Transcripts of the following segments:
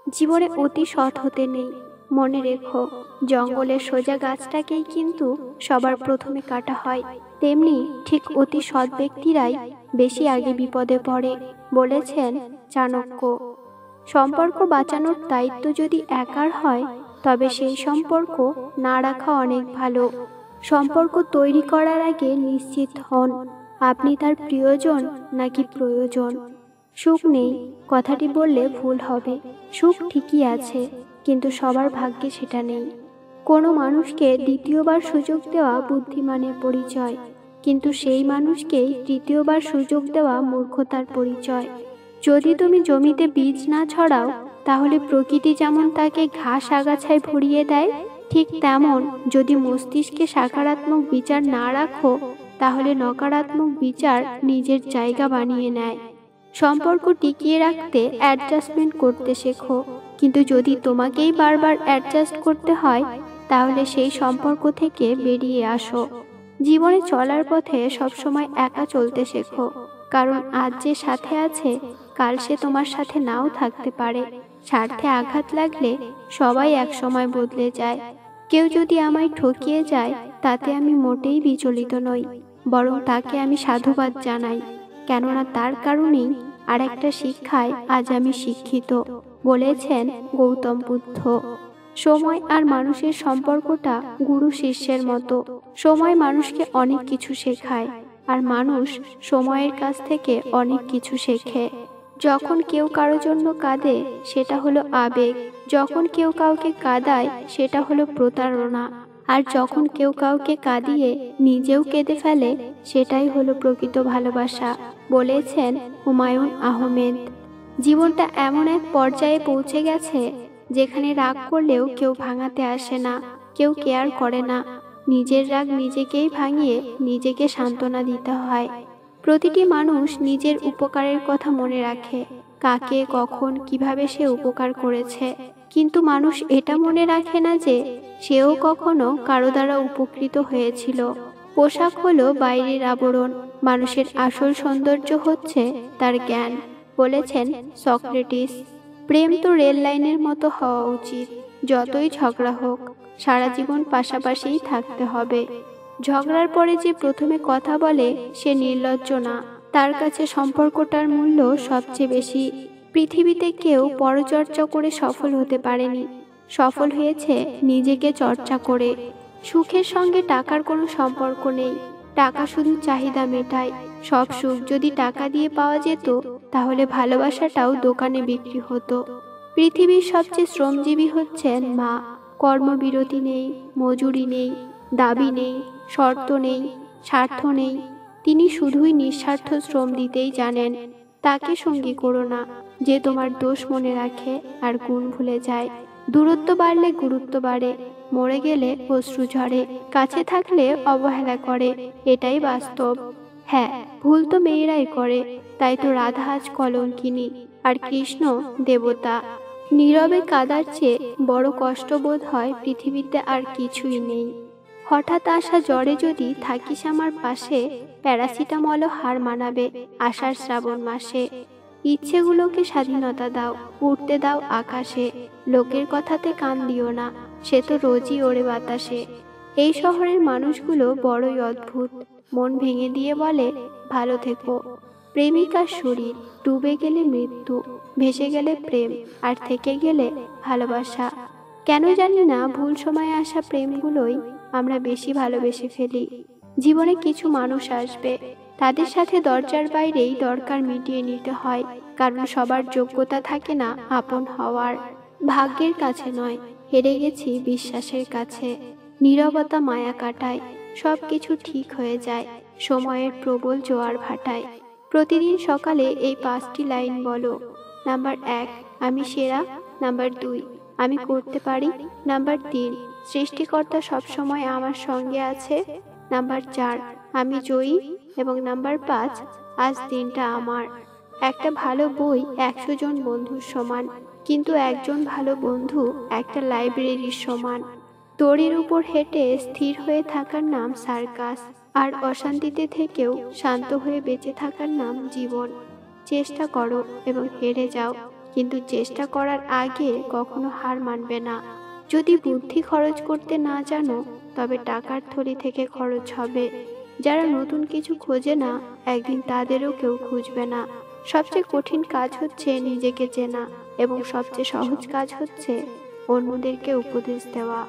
জীবনে অতি সৎ হতে নেই। মনে রেখো, জঙ্গলের সোজা গাছটাকেই কিন্তু সবার প্রথমে কাটা হয়। তেমনি ঠিক অতি সৎ ব্যক্তিরাই বেশি আগে বিপদে পড়ে, বলেছেন চাণক্য। সম্পর্ক বাঁচানোর দায়িত্ব যদি একার হয়, তবে সেই সম্পর্ক না রাখা অনেক ভালো। সম্পর্ক তৈরি করার আগে নিশ্চিত হন আপনি তার প্রিয়জন নাকি প্রয়োজন। সুখ নেই কথাটি বললে ভুল হবে। সুখ ঠিকই আছে, কিন্তু সবার ভাগ্যে সেটা নেই। কোনো মানুষকে দ্বিতীয়বার সুযোগ দেওয়া বুদ্ধিমানের পরিচয়, কিন্তু সেই মানুষকেই তৃতীয়বার সুযোগ দেওয়া মূর্খতার পরিচয়। যদি তুমি জমিতে বীজ না ছড়াও, তাহলে প্রকৃতি যেমন তাকে ঘাস আগাছায় ভরিয়ে দেয়, ঠিক তেমন যদি মস্তিষ্কে সকারাত্মক বিচার না রাখো, তাহলে নকারাত্মক বিচার নিজের জায়গা বানিয়ে নেয়। সম্পর্ক টিকিয়ে রাখতে অ্যাডজাস্টমেন্ট করতে শেখো, কিন্তু যদি তোমাকেই বারবার অ্যাডজাস্ট করতে হয়, তাহলে সেই সম্পর্ক থেকে বেরিয়ে আসো। জীবনে চলার পথে সবসময় একা চলতে শেখো, কারণ আজ যে সাথে আছে, কাল সে তোমার সাথে নাও থাকতে পারে। স্বার্থে আঘাত লাগলে সবাই একসময় বদলে যায়। কেউ যদি আমায় ঠকিয়ে যায়, তাতে আমি মোটেই বিচলিত নই, বরং তাকে আমি সাধুবাদ জানাই, কেননা তার কারণেই আর একটা শিক্ষায় আজ আমি শিক্ষিত, বলেছেন গৌতম বুদ্ধ। সময় আর মানুষের সম্পর্কটা গুরু শিষ্যের মতো। সময় মানুষকে অনেক কিছু শেখায়, আর মানুষ সময়ের কাছ থেকে অনেক কিছু শেখে। যখন কেউ কারো জন্য কাঁদে, সেটা হলো আবেগ। যখন কেউ কাউকে কাঁদায়, সেটা হলো প্রতারণা। আর যখন কেউ কাউকে কাঁদিয়ে নিজেও কেঁদে ফেলে, সেটাই হলো প্রকৃত ভালোবাসা, বলেছেন হুমায়ুন আহমেদ। জীবনটা এমন এক পর্যায়ে পৌঁছে গেছে, যেখানে রাগ করলেও কেউ ভাঙাতে আসে না, কেউ কেয়ার করে না। নিজের রাগ নিজেকেই ভাঙিয়ে নিজেকে সান্ত্বনা দিতে হয়। প্রতিটি মানুষ নিজের উপকারের কথা মনে রাখে, কাকে কখন কিভাবে সে উপকার করেছে, কিন্তু মানুষ এটা মনে রাখে না যে সেও কখনো কারো দ্বারা উপকৃত হয়েছিল। পোশাক হলো বাইরের আবরণ, মানুষের আসল সৌন্দর্য হচ্ছে তার জ্ঞান, বলেছেন সক্রেটিস। প্রেম তো রেল লাইনের মতো হওয়া উচিত, যতই ঝগড়া হোক সারা জীবন পাশাপাশিই থাকতে হবে। ঝগড়ার পরে যে প্রথমে কথা বলে, সে নির্লজ্জ না, তার কাছে সম্পর্কটার মূল্য সবচেয়ে বেশি। পৃথিবীতে কেউ পরচর্চা করে সফল হতে পারেনি, সফল হয়েছে নিজেকে চর্চা করে। সুখের সঙ্গে টাকার কোনো সম্পর্ক নেই, টাকা শুধু চাহিদা মেটায়। সব সুখ যদি টাকা দিয়ে পাওয়া যেত, তাহলে ভালোবাসাটাও দোকানে বিক্রি হতো। পৃথিবীর সবচেয়ে শ্রমজীবী হচ্ছেন মা। কর্মবিরতি নেই, মজুরি নেই, দাবি নেই, শর্ত নেই, স্বার্থ নেই। তিনি শুধুই নিঃস্বার্থ শ্রম দিতেই জানেন। তাকে সঙ্গী করো না যে তোমার দোষ মনে রাখে আর গুণ ভুলে যায়। দূরত্ব বাড়লে গুরুত্ব বাড়ে, মরে গেলে অশ্রু ঝরে, কাছে থাকলে অবহেলা করে, এটাই বাস্তব। হ্যাঁ, ভুল তো মেয়েরাই করে, তাই তো রাধা আজ কলঙ্কিনী আর কৃষ্ণ দেবতা। নীরবে কাদার চেয়ে বড় কষ্ট বোধ হয় পৃথিবীতে আর কিছুই নেই। হঠাৎ আসা জ্বরে যদি থাকিস আমার পাশে, প্যারাসিটামলও হার মানাবে আষাঢ় শ্রাবণ মাসে। ইচ্ছেগুলোকে স্বাধীনতা দাও, উড়তে দাও আকাশে। লোকের কথাতে কান দিও না, সে তো রোজই ওড়ে বাতাসে। এই শহরের মানুষগুলো বড়ই অদ্ভুত, মন ভেঙে দিয়ে বলে ভালো থেকো। প্রেমিকার শরীর, ডুবে গেলে মৃত্যু, ভেসে গেলে প্রেম, আর থেকে গেলে ভালোবাসা। কেন জানি না, ভুল সময়ে আসা প্রেমগুলোই আমরা বেশি ভালোবেসে ফেলি। জীবনে কিছু মানুষ আসবে, তাদের সাথে দরজার বাইরেই দরকার মিটিয়ে নিতে হয়, কারণ সবার যোগ্যতা থাকে না আপন হওয়ার। ভাগ্যের কাছে নয়, হেরে গেছি বিশ্বাসের কাছে। নীরবতা মায়া কাটায়, সব কিছু ঠিক হয়ে যায় সময়ের প্রবল জোয়ার ভাটায়। প্রতিদিন সকালে এই 5টি লাইন বলো। নাম্বার 1, আমি সেরা। নাম্বার 2, আমি করতে পারি। নাম্বার 3, সৃষ্টিকর্তা সবসময় আমার সঙ্গে আছে। নাম্বার 4, আমি জয়ী। এবং নাম্বার 5, আজ দিনটা আমার। একটা ভালো বই 100 জন বন্ধুর সমান, কিন্তু একজন ভালো বন্ধু একটা লাইব্রেরির সমান। দড়ির উপর হেঁটে স্থির হয়ে থাকার নাম সার্কাস, আর অশান্তিতে থেকেও শান্ত হয়ে বেঁচে থাকার নাম জীবন। চেষ্টা করো এবং হেরে যাও, কিন্তু চেষ্টা করার আগে কখনো হার মানবে না। যদি বুদ্ধি খরচ করতে না জানো, তবে টাকার থলি থেকে খরচ হবে। যারা নতুন কিছু খোঁজে না, একদিন তাদেরও কেউ খুঁজবে না। সবচেয়ে কঠিন কাজ হচ্ছে নিজেকে চেনা, এবং সবচেয়ে সহজ কাজ হচ্ছে অন্যদেরকে উপদেশ দেওয়া।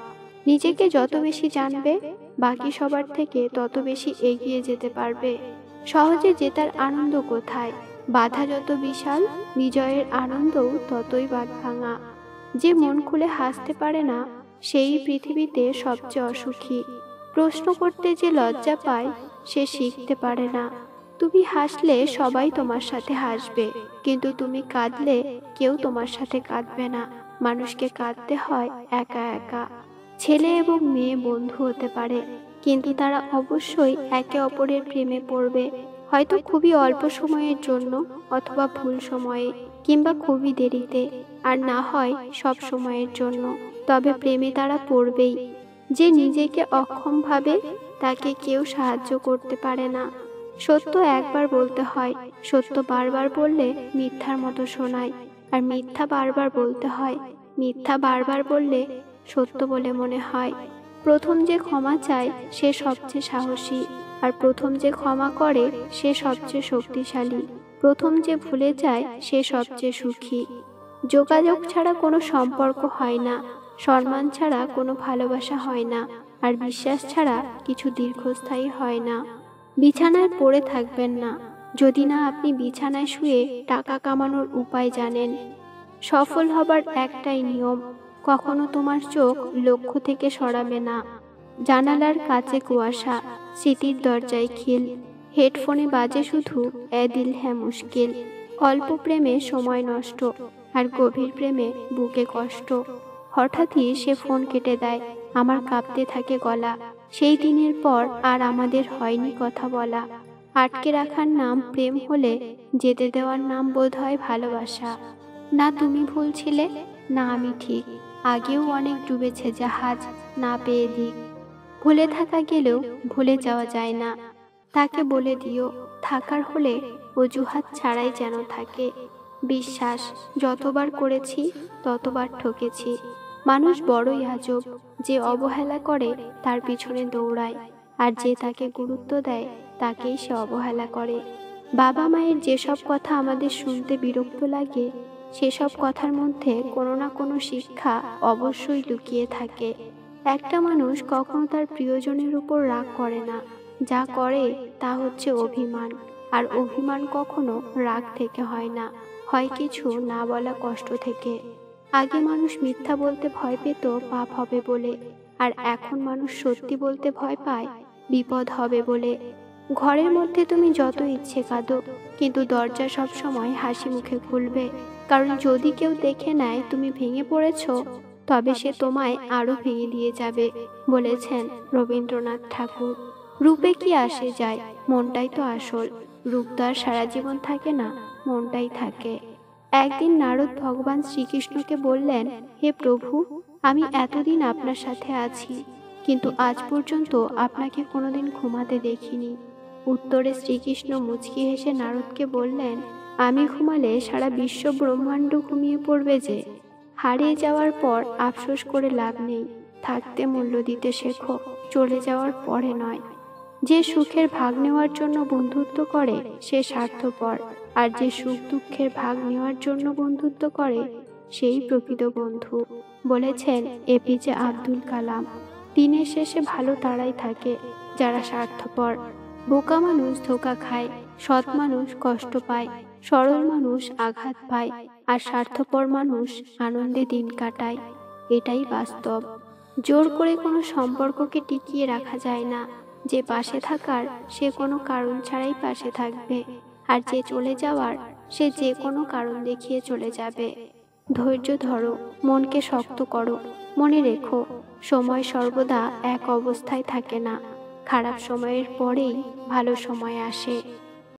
নিজেকে যত বেশি জানবে, বাকি সবার থেকে তত বেশি এগিয়ে যেতে পারবে। সহজে জেতার আনন্দ কোথায়? বাধা যত বিশাল, বিজয়ের আনন্দও ততই বাঁধভাঙা। যে মন খুলে হাসতে পারে না, সেই পৃথিবীতে সবচেয়ে অসুখী। প্রশ্ন করতে যে লজ্জা পায়, সে শিখতে পারে না। তুমি হাসলে সবাই তোমার সাথে হাসবে, কিন্তু তুমি কাঁদলে কেউ তোমার সাথে কাঁদবে না। মানুষকে কাঁদতে হয় একা একা। ছেলে এবং মেয়ে বন্ধু হতে পারে, কিন্তু তারা অবশ্যই একে অপরের প্রেমে পড়বে। হয়তো খুবই অল্প সময়ের জন্য, অথবা ভুল সময়ে, কিংবা খুবই দেরিতে, আর না হয় সব সময়ের জন্য। তবে প্রেমে তারা পড়বেই। যে নিজেকে অক্ষম ভাবে, তাকে কেউ সাহায্য করতে পারে না। সত্য একবার বলতে হয়, সত্য বারবার বললে মিথ্যার মতো শোনায়। আর মিথ্যা বারবার বলতে হয়, মিথ্যা বারবার বললে সত্য বলে মনে হয়। প্রথম যে ক্ষমা চায়, সে সবচেয়ে সাহসী। আর প্রথম যে ক্ষমা করে, সে সবচেয়ে শক্তিশালী। প্রথম যে ভুলে যায়, সে সবচেয়ে সুখী। যোগাযোগ ছাড়া কোনো সম্পর্ক হয় না, সম্মান ছাড়া কোনো ভালোবাসা হয় না, আর বিশ্বাস ছাড়া কিছু দীর্ঘস্থায়ী হয় না। বিছানায় পড়ে থাকবেন না, যদি না আপনি বিছানায় শুয়ে টাকা কামানোর উপায় জানেন। সফল হবার একটাই নিয়ম, কখনো তোমার চোখ লক্ষ্য থেকে সরাবে না। জানালার কাছে কুয়াশা, স্মৃতির দরজায় খিল। হেডফোনে বাজে শুধু এ দিল হ্যাঁ মুশকিল। অল্প প্রেমে সময় নষ্ট, আর গভীর প্রেমে বুকে কষ্ট। হঠাৎই সে ফোন কেটে দেয়, আমার কাঁপতে থাকে গলা। সেই দিনের পর আর আমাদের হয়নি কথা বলা। আটকে রাখার নাম প্রেম হলে, যেতে দেওয়ার নাম বোধ হয় ভালোবাসা। না তুমি ভুল ছিলে, না আমি ঠিক। আগেও অনেক ডুবেছে জাহাজ, না পেয়ে দিক। ভুলে থাকা গেলেও ভুলে যাওয়া যায় না। তাকে বলে দিও, থাকার হলে অজুহাত ছাড়াই যেন থাকে। বিশ্বাস যতবার করেছি, ততবার ঠকেছি। মানুষ বড়ই আজব, যে অবহেলা করে তার পিছনে দৌড়ায়, আর যে তাকে গুরুত্ব দেয় তাকেই সে অবহেলা করে। বাবা মায়ের যেসব কথা আমাদের শুনতে বিরক্ত লাগে, সেসব কথার মধ্যে কোনো না কোনো শিক্ষা অবশ্যই লুকিয়ে থাকে। একটা মানুষ কখনো তার প্রিয়জনের উপর রাগ করে না, যা করে তা হচ্ছে অভিমান। আর অভিমান কখনো রাগ থেকে হয় না, হয় কিছু না বলা কষ্ট থেকে। আগে মানুষ মিথ্যা বলতে ভয় পেত পাপ হবে বলে, আর এখন মানুষ সত্যি বলতে ভয় পায় বিপদ হবে বলে। ঘরের মধ্যে তুমি যত ইচ্ছে কাঁদো, কিন্তু দরজা সব সময় হাসি মুখে খুলবে। কারণ যদি কেউ দেখে নেয় তুমি ভেঙে পড়েছো, তবে সে তোমায় আরো ভেঙে দিয়ে যাবে, বলেছেন রবীন্দ্রনাথ ঠাকুর। রূপে কি আসে যায়, মনটাই তো আসল। রূপ তো আর সারা জীবন থাকে না, মনটাই থাকে। একদিন নারদ ভগবান শ্রীকৃষ্ণকে বললেন, হে প্রভু, আমি এতদিন আপনার সাথে আছি, কিন্তু আজ পর্যন্ত আপনাকে কোনোদিন ঘুমাতে দেখিনি। উত্তরে শ্রীকৃষ্ণ মুচকি হেসে নারদকে বললেন, আমি ঘুমালে সারা বিশ্ব ব্রহ্মাণ্ড ঘুমিয়ে পড়বে যে। হারিয়ে যাওয়ার পর আফসোস করে লাভ নেই, থাকতে মূল্য দিতে শেখো, চলে যাওয়ার পরে নয়। যে সুখের ভাগ নেওয়ার জন্য বন্ধুত্ব করে সে স্বার্থপর, আর যে সুখ দুঃখের ভাগ নেওয়ার জন্য বন্ধুত্ব করে সেই প্রকৃত বন্ধু, বলেছেন এপিজে আব্দুল কালাম। দিনের শেষে ভালো তারাই থাকে যারা স্বার্থপর। বোকা মানুষ ধোঁকা খায়, সৎ মানুষ কষ্ট পায়, সরল মানুষ আঘাত পায়, আর স্বার্থপর মানুষ আনন্দে দিন কাটায়। এটাই বাস্তব। জোর করে কোনো সম্পর্ককে টিকিয়ে রাখা যায় না। যে পাশে থাকার, সে কোনো কারণ ছাড়াই পাশে থাকবে, আর যে চলে যাওয়ার, সে যে কোনো কারণ দেখিয়ে চলে যাবে। ধৈর্য ধরো, মনকে শক্ত করো। মনে রেখো, সময় সর্বদা এক অবস্থায় থাকে না। খারাপ সময়ের পরেই ভালো সময় আসে।